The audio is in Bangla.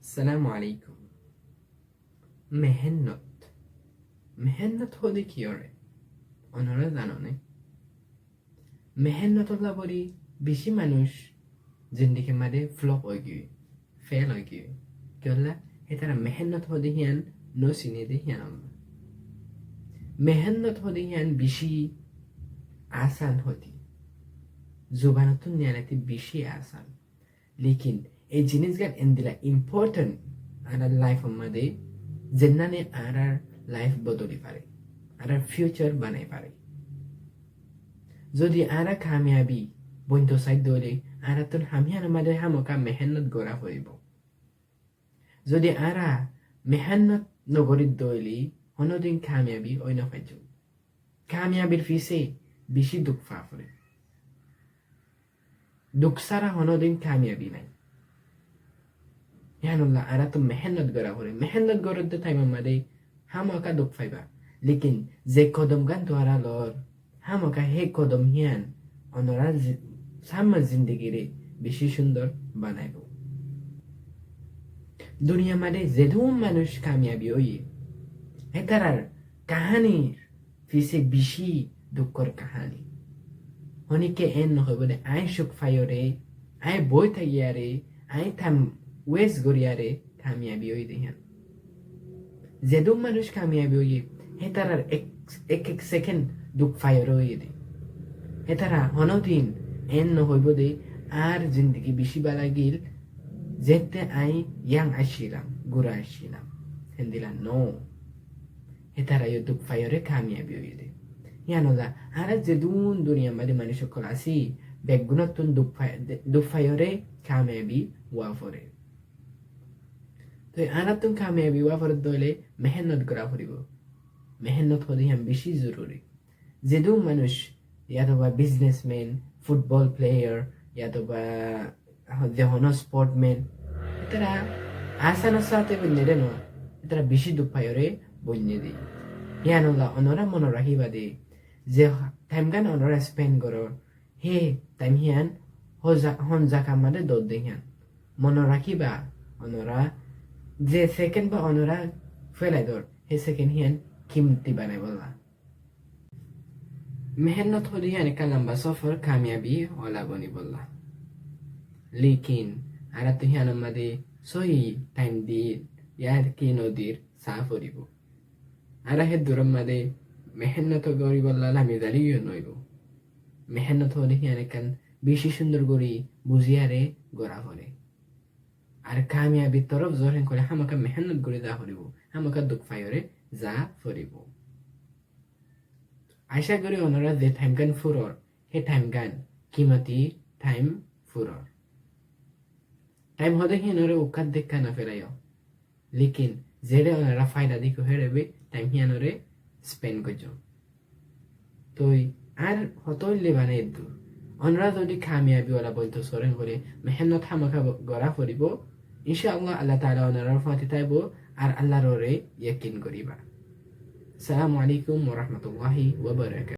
আসসালামু আলাইকুম। মেহনত মেহনত হলে কি হয় অনরা জাননে? মেহনত বলি বেশি মানুষ জিন্দিগি মাঝে ফ্লপ হয়ে গিয়ে ফেল হয়ে গিয়ে কেলা তারা মেহনত হলে হিয়ান নো চিনে দে হিয়ান মেহনত হলে হিয়ান বেশি আসান হতি জুবানতুন নিয়ানাতি বেশি আসান लेकिन এই জিনিসগান এন্দিলা ইম্পর্টেন্ট আর লাইফ মধ্যে যেনানে আর লাইফ বদলি পারে আর ফিউচার বানাই পারে যদি আর কামিয়াবি বন্ধ সাইড দলে আর তুন হামিয়ান মধ্যে হামকা মেহনত গড়া হইব যদি আর মেহনত নগরীত দলি হনদিন কামিয়াবি ওই নফাইজ কামিয়াবির ফিসে বেশি দুঃখ ফাফরে দুঃখ সারা হনদিন কামিয়াবি নাই यानुल्ला आरा तो मेहनत गरा हो रे मेहनत गरत टाइम मादे हामका दुख फाइबा लेकिन जे कदम गान द्वारा लर हामका हे कदम हियान अनरा साम जिंदगी रे बेशी सुंदर बानाइबो दुनिया मादे जेदो मानुष कामयाबी होई हेतारार कहानी फिसे बेशी दुखर कहानी हनिके एन नहबले आइ सुख फायोरे आइ बोय थागियारे आइ थाम ওয়েস গরিয়ারে কামিয়াবি হই দেহান যেদু মানুষ কামিয়াবি হই হেতারার এক সেকেন্ড দুঃখ ফায়ার হই দে হেতারা হনদিন এন নহইব দে আর জিন্দগি বেশি বালাগিল যেতে আই ইয়াং আসিলাম গুড়া আসিলাম হেন্দিলা নো হেতারা ইয়ে দুঃখ ফায়ারে কামিয়াবি হই দে ইয়ানোলা আর যেদুন দুনিয়া মাদে মানুষ সকল আসি বেগুনতুন দুঃখ ফায়ারে কামিয়াবি ওয়া ফরে तो आना तुम कामयाबी हुआ फरत दोले मेहनत करा फरिबो मेहनत होदी हम बेशी जरूरी जेदु मानुष या तो बा बिजनेसमैन फुटबॉल प्लेयर या तो बा जेहोनो स्पोर्टमैन इतरा आसान साथे बन्ने नो इतरा बेशी दुपायरे बन्ने दे यानोला अनरा मन राखिबा दे जे टाइम गान अनरा स्पेंड करो हे टाइम हियान हन जाका मादे दद दे हियान मन राखिबा अनरा যে সেকেন্ড বা অনরা ফেলাই দর হে সেকেন্ড হিয়ান কিমতি বানাই বললা মেহনত হলি হিয়ান একটা লম্বা সফর কামিয়াবি ওলা বনি বললা लेकिन आरा তো হিয়ান আমাদে সহি টাইম দি ইয়ার কি নদীর সাফ হরিব আরা হে দূরম মাদে মেহনত গরি বললা আমি জালিও নইব মেহনত হলি হিয়ান একটা বেশি সুন্দর গরি বুঝিয়ারে গড়া হরে আর কামিয়াবি তরফ জোরেন করে হামাকা মেহনত করে যা হরিব হামাকা দুঃখ ফায়রে যা ফরিব আশা করি ওনারা যে টাইম গান ফুরর হে টাইম গান কিমতি টাইম ফুরর টাইম হদে হিনরে উকাত দেখা না ফেরাইও लेकिन जेडे ওনারা ফায়দা দিকো হেরেবে টাইম হিনরে স্পেন্ড করছো তুই আর হতইলে বানাই দু ওনারা যদি কামিয়াবি ওলা বলতো সরেন করে মেহনত হামাকা গড়া ফরিব ইনশাআল্লাহ আল্লাহ তাআলা ওনার ফাতি তাইবো আর আল্লাহর রে ইয়াকিন করিবা আসসালামু আলাইকুম ওয়া রাহমাতুল্লাহি ওয়া বারাকাতুহু